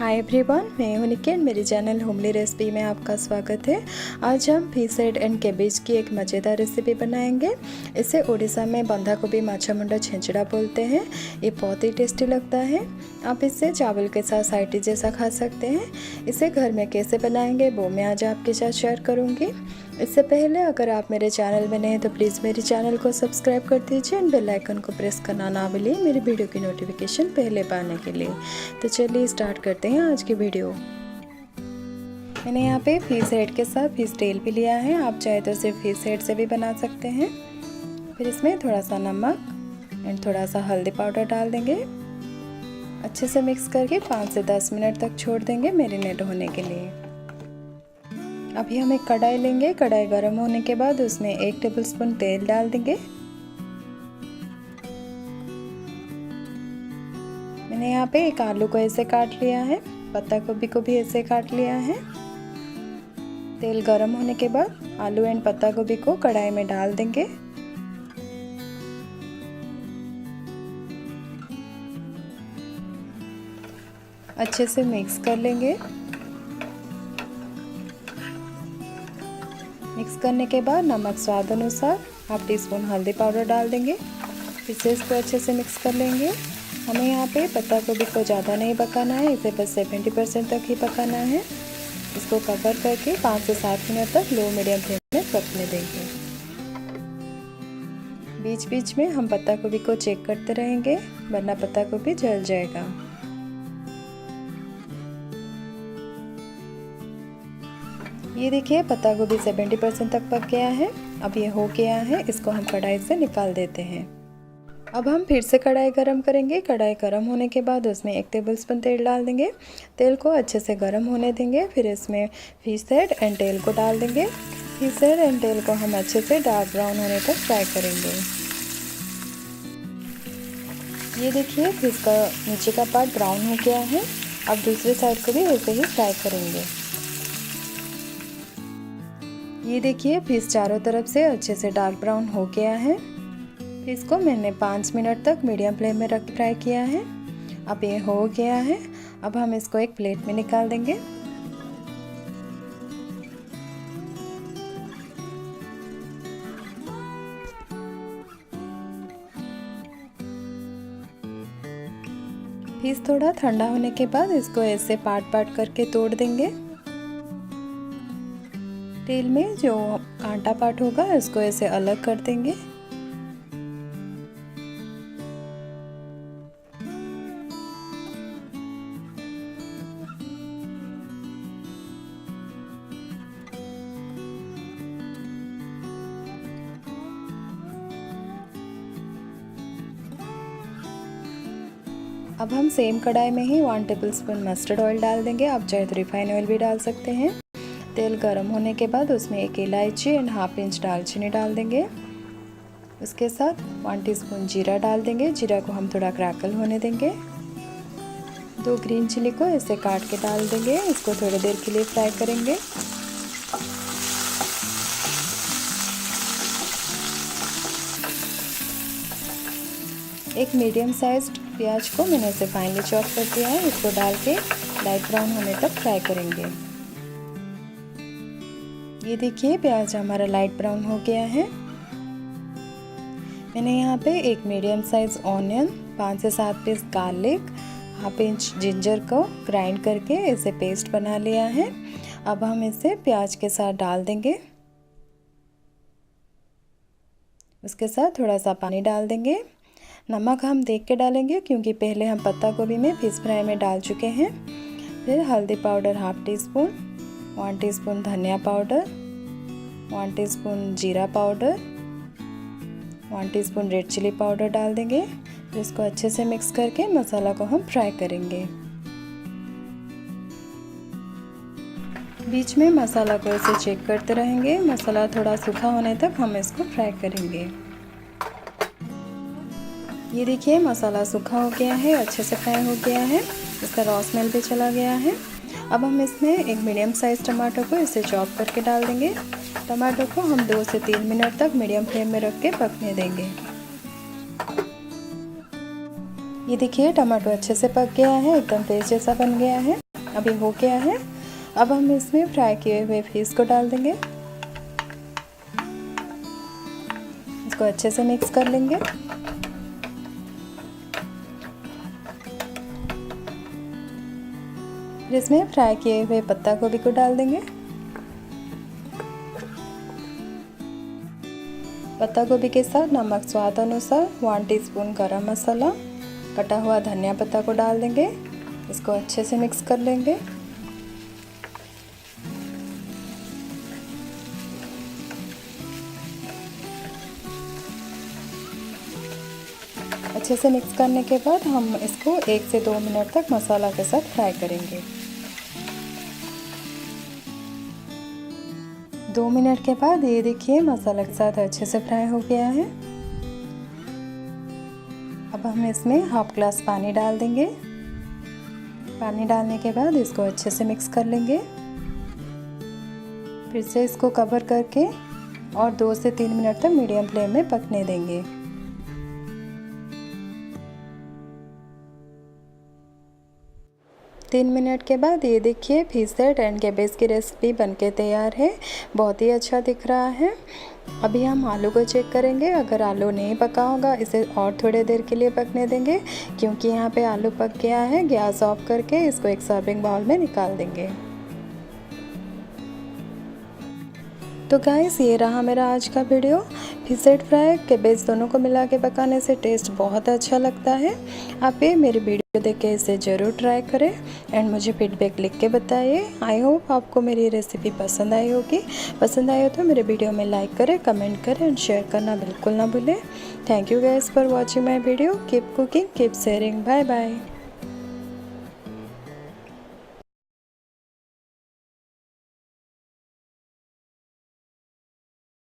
Hi everyone, मैं हूं निकी। मेरे चैनल होमली रेसिपी में आपका स्वागत है। आज हम फिश हेड एंड कैबेज की एक मज़ेदार रेसिपी बनाएंगे। इसे उड़ीसा में बंधा गोभी माछा मुंडा छेंचड़ा बोलते हैं। ये बहुत ही टेस्टी लगता है। आप इसे चावल के साथ साइड डिश जैसा खा सकते हैं। इसे घर में कैसे बनाएंगे वो मैं आज आपके साथ शेयर करूँगी। इससे पहले अगर आप मेरे चैनल में नए हैं तो प्लीज़ मेरे चैनल को सब्सक्राइब कर दीजिए एंड बेल आइकन को प्रेस करना ना भूलिए मेरी वीडियो की नोटिफिकेशन पहले पाने के लिए। तो चलिए स्टार्ट करते हैं आज की वीडियो। मैंने यहाँ पे फिश हेड के साथ फिश टेल भी लिया है। आप चाहे तो सिर्फ फिश हेड से भी बना सकते हैं। फिर इसमें थोड़ा सा नमक एंड थोड़ा सा हल्दी पाउडर डाल देंगे। अच्छे से मिक्स करके 5 से 10 मिनट तक छोड़ देंगे मैरिनेट होने के लिए। अभी हम एक कढ़ाई लेंगे। कढ़ाई गर्म होने के बाद उसमें 1 टेबलस्पून तेल डाल देंगे। मैंने यहाँ पे एक आलू को ऐसे काट लिया है, पत्ता गोभी को भी ऐसे काट लिया है। तेल गर्म होने के बाद आलू एंड पत्ता गोभी को कढ़ाई में डाल देंगे। अच्छे से मिक्स कर लेंगे। मिक्स करने के बाद नमक स्वाद अनुसार हाफ टी स्पून हल्दी पाउडर डाल देंगे। फिर से इसको अच्छे से मिक्स कर लेंगे। हमें यहाँ पे पत्ता गोभी को ज़्यादा नहीं पकाना है, इसे बस 70% तक ही पकाना है। इसको कवर करके 5 से 7 मिनट तक लो मीडियम फ्लेम में पकने देंगे। बीच बीच में हम पत्ता गोभी को चेक करते रहेंगे, वरना पत्ता गोभी जल जाएगा। ये देखिए पत्ता गोभी 70% तक पक गया है। अब ये हो गया है, इसको हम कढ़ाई से निकाल देते हैं। अब हम फिर से कढ़ाई गरम करेंगे। कढ़ाई गरम होने के बाद उसमें 1 टेबलस्पून तेल डाल देंगे। तेल को अच्छे से गरम होने देंगे। फिर इसमें फिश हेड एंड टेल को डाल देंगे। फिश हेड एंड टेल को हम अच्छे से डार्क ब्राउन होने तक फ्राई करेंगे। ये देखिए फिश का नीचे का पार्ट ब्राउन हो गया है। अब दूसरी साइड को भी ऐसे ही फ्राई करेंगे। ये देखिए फिश चारों तरफ से अच्छे से डार्क ब्राउन हो गया है। फिश को मैंने 5 मिनट तक मीडियम फ्लेम में रख फ्राई किया है। अब ये हो गया है। अब हम इसको एक प्लेट में निकाल देंगे। फिश थोड़ा ठंडा होने के बाद इसको ऐसे पार्ट पार्ट करके तोड़ देंगे। तेल में जो कांटा पार्ट होगा इसको ऐसे अलग कर देंगे। अब हम सेम कढ़ाई में ही 1 टेबलस्पून मस्टर्ड ऑयल डाल देंगे। आप चाहे तो रिफाइन ऑयल भी डाल सकते हैं। तेल गर्म होने के बाद उसमें 1 इलायची एंड हाफ इंच दालचीनी डाल देंगे। उसके साथ 1 टीस्पून जीरा डाल देंगे। जीरा को हम थोड़ा क्रैकल होने देंगे। 2 ग्रीन चिली को ऐसे काट के डाल देंगे। इसको थोड़ी देर के लिए फ्राई करेंगे। एक मीडियम साइज्ड प्याज को मैंने इसे फाइनली चॉप कर दिया है। इसको डाल के लाइट ब्राउन होने तक फ्राई करेंगे। ये देखिए प्याज हमारा लाइट ब्राउन हो गया है। मैंने यहाँ पे एक मीडियम साइज ऑनियन, 5 से 7 piece garlic, half inch ginger को ग्राइंड करके इसे पेस्ट बना लिया है। अब हम इसे प्याज के साथ डाल देंगे। उसके साथ थोड़ा सा पानी डाल देंगे। नमक हम देख के डालेंगे क्योंकि पहले हम पत्ता गोभी में फिश फ्राई में डाल चुके हैं। फिर हल्दी powder half teaspoon, 1 teaspoon धनिया पाउडर, 1 टीस्पून जीरा powder, 1 teaspoon red chilli powder डाल देंगे। फिर इसको अच्छे से मिक्स करके मसाला को हम फ्राई करेंगे। बीच में मसाला को ऐसे चेक करते रहेंगे। मसाला थोड़ा सूखा होने तक हम इसको फ्राई करेंगे। ये देखिए मसाला सूखा हो गया है, अच्छे से फ्राई हो गया है। इसका रॉ स्मेल भी चला गया है। अब हम इसमें एक मीडियम साइज टमाटर को इसे चॉप करके डाल देंगे। टमाटर को हम 2 से 3 मिनट तक मीडियम फ्लेम में रख के पकने देंगे। ये देखिए टमाटो अच्छे से पक गया है, एकदम पेस्ट जैसा बन गया है। अभी हो गया है। अब हम इसमें फ्राई किए हुए फिश को डाल देंगे, इसको अच्छे से मिक्स कर लेंगे। फिर इसमें फ्राई किए हुए पत्ता गोभी को डाल देंगे। पत्ता गोभी के साथ नमक स्वाद अनुसार, 1 टीस्पून गरम मसाला, कटा हुआ धनिया पत्ता को डाल देंगे। इसको अच्छे से मिक्स कर लेंगे। अच्छे से मिक्स करने के बाद हम इसको 1 से 2 मिनट तक मसाला के साथ फ्राई करेंगे। 2 मिनट के बाद ये देखिए मसाला के साथ अच्छे से फ्राई हो गया है। अब हम इसमें हाफ ग्लास पानी डाल देंगे। पानी डालने के बाद इसको अच्छे से मिक्स कर लेंगे। फिर से इसको कवर करके और 2 से 3 मिनट तक मीडियम फ्लेम में पकने देंगे। तीन मिनट के बाद ये देखिए फिश हेड एंड कैबेज की रेसिपी बनके तैयार है। बहुत ही अच्छा दिख रहा है। अभी हम आलू को चेक करेंगे। अगर आलू नहीं पका होगा इसे और थोड़ी देर के लिए पकने देंगे, क्योंकि यहाँ पे आलू पक गया है। गैस ऑफ करके इसको एक सर्विंग बाउल में निकाल देंगे। तो गाइस ये रहा मेरा आज का video. Fish head fry cabbage दोनों को मिला के पकाने से टेस्ट बहुत अच्छा लगता है। आप ये मेरी वीडियो देख के इसे ज़रूर ट्राई करें एंड मुझे फीडबैक लिख के बताइए। आई होप आपको मेरी रेसिपी पसंद आई होगी। पसंद आई हो तो मेरे वीडियो में लाइक करें, कमेंट करें एंड शेयर करना बिल्कुल ना भूलें। Thank you guys for watching my video. Keep cooking, keep sharing. Bye bye.